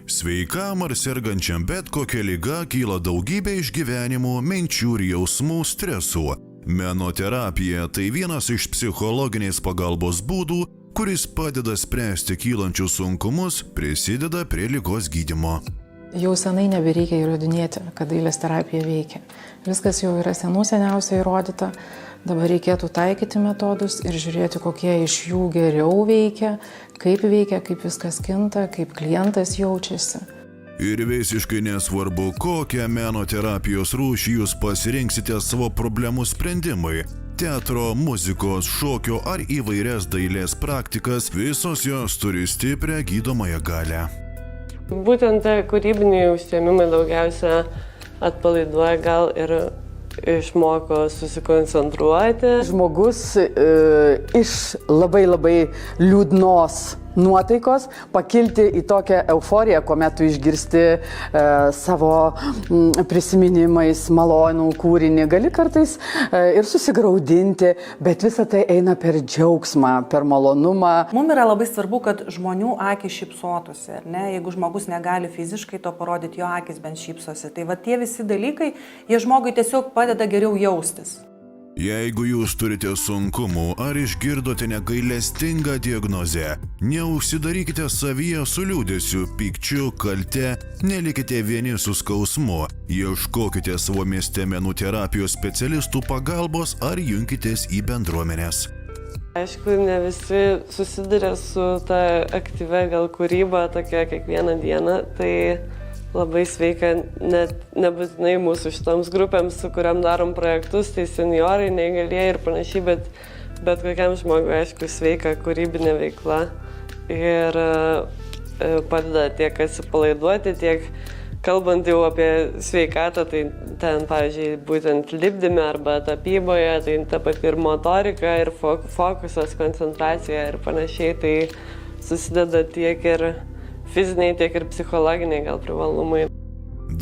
Sveikam ar sergančiam bet kokia liga kyla daugybė išgyvenimų, minčių ir jausmų stresų. Menoterapija tai vienas iš psichologinės pagalbos būdų, kuris padeda spręsti kylančius sunkumus, prisideda prie ligos gydymo. Jau senai nebereikia įrodinėti, kad dailės terapija veikia. Viskas jau yra seniausiai įrodyta. Dabar reikėtų taikyti metodus ir žiūrėti, kokie iš jų geriau veikia, kaip viskas kinta, kaip klientas jaučiasi. Ir visiškai nesvarbu, kokią menoterapijos rūšį jūs pasirinksite savo problemų sprendimui. Teatro, muzikos, šokio ar įvairias dailės praktikas, visos jos turi stiprią gydomąją galią. Būtent kūrybiniai užsiėmimai daugiausia atpalaiduoja, gal ir išmoko susikoncentruoti. Žmogus iš labai liūdnos nuotaikos pakilti į tokią euforiją, kuomet tu išgirsti savo prisiminimais malonų kūrinį. Gali kartais ir susigraudinti, bet visa tai eina per džiaugsmą, per malonumą. Mums yra labai svarbu, kad žmonių akys šypsotųsi, ar ne? Jeigu žmogus negali fiziškai to parodyti, jo akys bent šypsosi. Tai va tie visi dalykai, jie žmogui tiesiog padeda geriau jaustis. Jeigu jūs turite sunkumų ar išgirdote negailestingą diagnozę, neužsidarykite savyje su liūdesiu, pykčiu, kalte, nelikite vieni su skausmu, ieškokite savo mieste menoterapijos specialistų pagalbos ar junkitės į bendruomenes. Aišku, ne visi susiduria su ta aktyvia gal kūryba tokia kiekvieną dieną, tai labai sveika, net nebūtinai mūsų šitoms grupėms, su kuriam darom projektus, tai seniorai, neįgalieji ir panašiai, bet kokiam žmogui, aišku, sveika kūrybinė veikla ir padeda tiek atsipalaiduoti, tiek kalbant jau apie sveikatą, tai ten, pavyzdžiui, būtent lipdyme arba tapyboje, tai ta pati ir motorika, ir fokusas, koncentracija ir panašiai, tai susideda tiek ir fiziniai, tiek ir psichologiniai gal privalumai.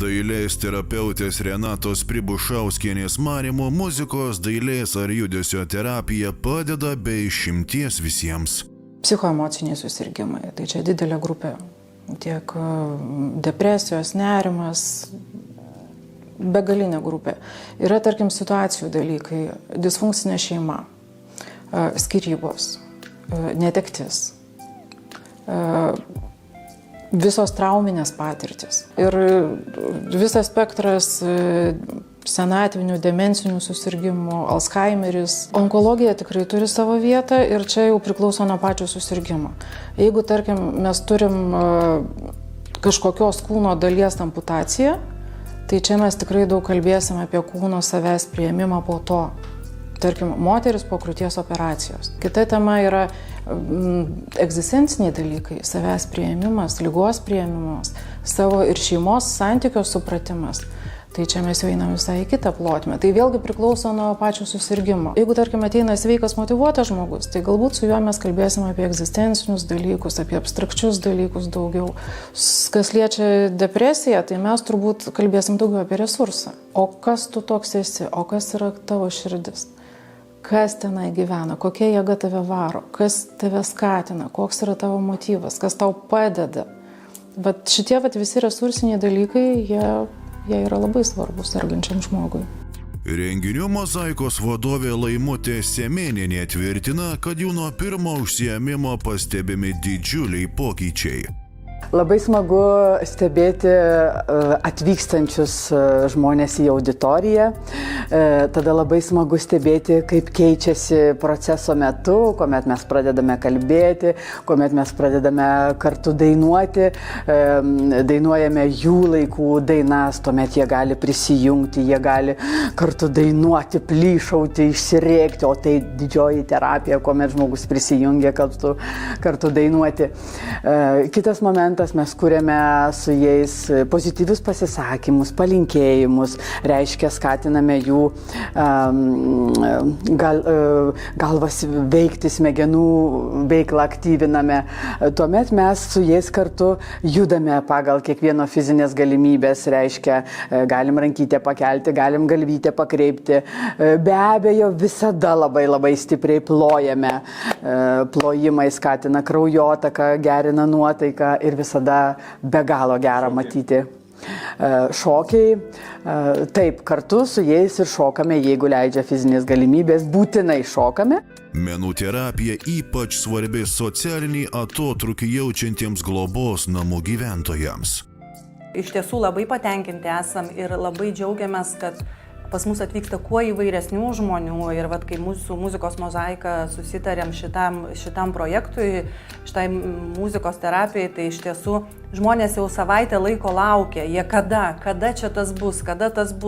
Dailės terapeutės Renatos Pribušauskienės manymu, muzikos, dailės ar judesio terapija padeda be išimties visiems. Psichoemociniai susirgimai, tai čia didelė grupė. Tiek depresijos, nerimas, begalinė grupė. Yra, tarkim, situacijų dalykai, disfunkcinė šeima, skyrybos, netektis, visos trauminės patirtis ir visas spektras senatvinių, demencinių susirgymų, Alzheimeris. Onkologija tikrai turi savo vietą ir čia jau priklauso nuo pačio susirgymo. Jeigu, tarkim, mes turim kažkokios kūno dalies amputaciją, tai čia mes tikrai daug kalbėsim apie kūno savęs priėmimą po to. Tarkim, moteris po krūties operacijos. Kita tema yra egzistenciniai dalykai, savęs priėmimas, ligos priėmimas, savo ir šeimos santykio supratimas. Tai čia mes jau einam visai į kitą plotmę. Tai vėlgi priklauso nuo pačio susirgimo. Jeigu, tarkim, ateina sveikas, motyvuotas žmogus, tai galbūt su juo mes kalbėsim apie egzistencinius dalykus, apie abstrakčius dalykus daugiau. Kas liečia depresiją, tai mes turbūt kalbėsim daugiau apie resursą. O kas tu toks esi, o kas yra tavo širdis? Kas tenai gyvena, kokia jėga tave varo, kas tave skatina, koks yra tavo motyvas, kas tau padeda. Bet šitie visi resursiniai dalykai, jie yra labai svarbus sergančiam žmogui. Renginių mozaikos vadovė Laimutė Semėnienė tvirtina, kad jau nuo pirmo užsiėmimo pastebimi didžiuliai pokyčiai. Labai smagu stebėti atvykstančius žmonės į auditoriją. Tada labai smagu stebėti, kaip keičiasi proceso metu, kuomet mes pradedame kalbėti, kuomet mes pradedame kartu dainuoti, dainuojame jų laikų dainas, tuomet jie gali prisijungti, jie gali kartu dainuoti, plyšauti, išsirėkti, o tai didžioji terapija, kuomet žmogus prisijungia kartu dainuoti. Kitas momentas, mes kuriame su jais pozityvius pasisakymus, palinkėjimus, reiškia skatiname jų galvas veikti, smegenų veiklą aktyviname. Tuomet mes su jais kartu judame pagal kiekvieno fizinės galimybės, reiškia galim rankytę pakelti, galim galvytę pakreipti. Be abejo, visada labai stipriai plojame. Plojimai skatina kraujotaką, gerina nuotaiką ir visada be galo gera matyti. Šokiai, taip, kartu su jais ir šokame, jeigu leidžia fizinės galimybės, būtinai šokame. Menų terapija ypač svarbi socialinį atotrūkį jaučiantiems globos namų gyventojams. Iš tiesų labai patenkinti esam ir labai džiaugiamės, kad pas mus atvyksta kuo įvairesnių žmonių ir vat, kai mūsų muzikos mozaika susitarėm šitam projektui, šitai muzikos terapijai, tai iš tiesų žmonės jau savaitę laiko laukia, jie kada čia tas bus,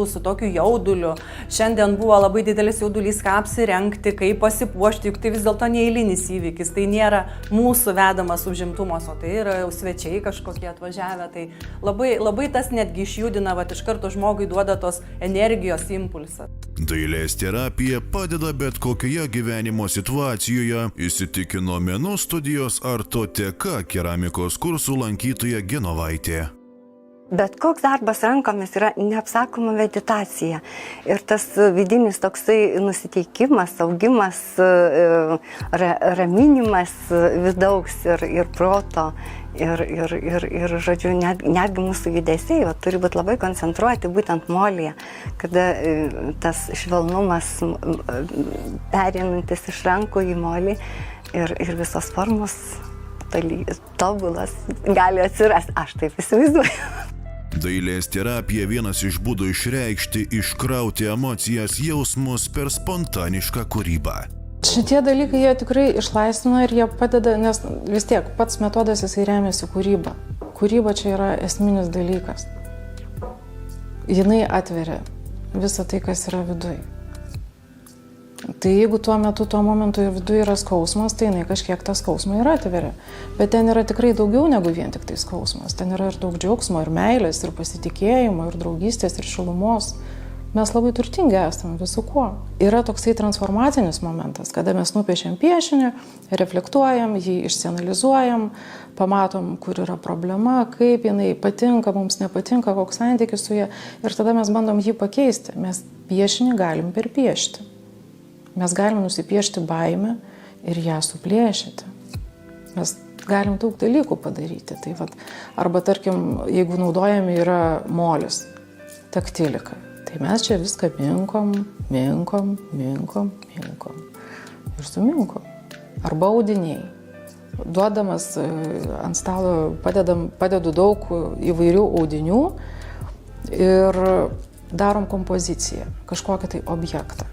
su tokiu jauduliu. Šiandien buvo labai didelis jaudulys, ką apsirengti, kaip pasipuošti, juk tai vis dėlto neeilinis įvykis, tai nėra mūsų vedamas užimtumas, o tai yra jau svečiai kažkokie atvažiavę, tai labai tas netgi išjudina, vat, iš karto žmogui duoda tos energijos impulsą. Dailės terapija padeda bet kokioje gyvenimo situacijoje, įsitikino menų studijos Artoteka keramikos kursų lankytoja Genovaitė. Bet koks darbas rankomis yra neapsakoma meditacija. Ir tas vidinis toksai nusiteikimas, augimas, raminimas vidaus ir proto. Ir žodžiu, netgi mūsų judesiai turi būti labai koncentruoti būtent molyje, kada tas švelnumas pereinantis iš rankų į molį ir visos formos tobulas gali atsirasti. Aš taip įsivaizduoju. Dailės terapija vienas iš būdų išreikšti, iškrauti emocijas, jausmus per spontanišką kūrybą. Šitie dalykai jie tikrai išlaisvina ir jie padeda, nes vis tiek pats metodas jisai remiasi kūryba. Kūryba čia yra esminis dalykas. Jinai atveria visą tai, kas yra viduj. Tai jeigu tuo metu, tuo momentu viduj yra skausmas, tai jinai kažkiek tą skausmą ir atveria. Bet ten yra tikrai daugiau negu vien tik tai skausmas. Ten yra ir daug džiaugsmo, ir meilės, ir pasitikėjimo, ir draugystės, ir šilumos. Mes labai turtingi esame visu kuo. Yra toksai transformacinis momentas, kada mes nupiešiam piešinį, reflektuojam, jį išsianalizuojam, pamatom, kur yra problema, kaip jinai patinka, mums nepatinka, koks santykis su ja. Ir tada mes bandom jį pakeisti. Mes piešinį galim perpiešti. Mes galim nusipiešti baimę ir ją suplėšyti. Mes galim daug dalykų padaryti. Tai vat, arba tarkim, jeigu naudojami yra molis, taktilika. Tai mes čia viską minkom. Ir suminkom. Arba audiniai. Duodamas ant stalo padedu daug įvairių audinių ir darom kompoziciją, kažkokią tai objektą.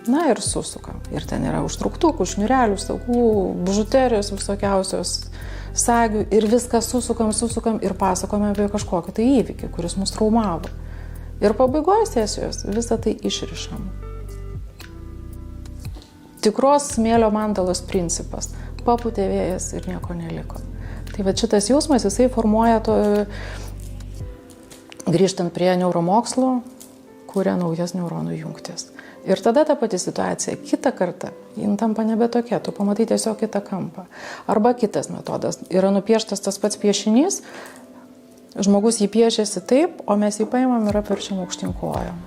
Na ir susukam. Ir ten yra užtrauktukų, šniurelių, sagų, bižuterijos visokiausios, sagių ir viską susukam ir pasakome apie kažkokį tai įvykį, kuris mus traumavo. Ir pabaigoje sesijos visą tai išrišam. Tikros smėlio mandalos principas. Papūtė vėjas ir nieko neliko. Tai va šitas jausmas, jisai formuoja grįžtant prie neuromokslo, kuria naujas neuronų jungtis. Ir tada ta pati situacija, kitą kartą, jin tampa nebe tokia, tu pamatai tiesiog kitą kampą. Arba kitas metodas, yra nupieštas tas pats piešinys, žmogus jį piešiasi taip, o mes jį paimam ir apverčiam aukštyn kojom.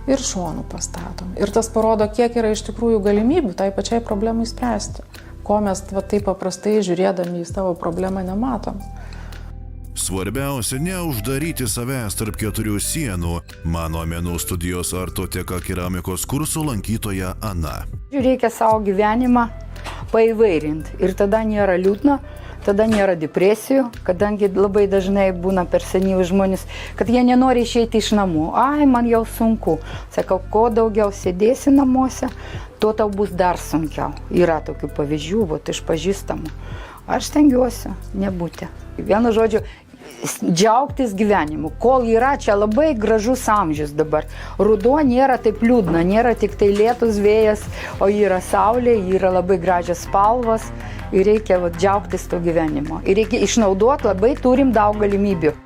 Ir šonų pastatom. Ir tas parodo, kiek yra iš tikrųjų galimybių tai pačiai problemai spręsti. Ko mes taip paprastai žiūrėdami į savo problemą nematom. Svarbiausia neuždaryti savęs tarp keturių sienų, mano menų studijos Artoteka keramikos kursų lankytoja Ana. Reikia savo gyvenimą paįvairinti ir tada nėra liūdna, tada nėra depresijų, kadangi labai dažnai būna per senyvi žmonės, kad jie nenori išeiti iš namų. Ai, man jau sunku. Sakau, ko daugiau sėdėsi namuose, tuo tau bus dar sunkiau. Yra tokių pavyzdžių, iš pažįstamų. Aš stengiuosi nebūti. Vienu žodžiu, džiaugtis gyvenimu. Kol yra čia labai gražus amžius dabar. Ruduo nėra taip liūdna, nėra tik tai lietus vėjas, o yra saulė, yra labai gražios spalvos ir reikia džiaugtis to gyvenimo. Ir reikia išnaudoti, labai turim daug galimybių.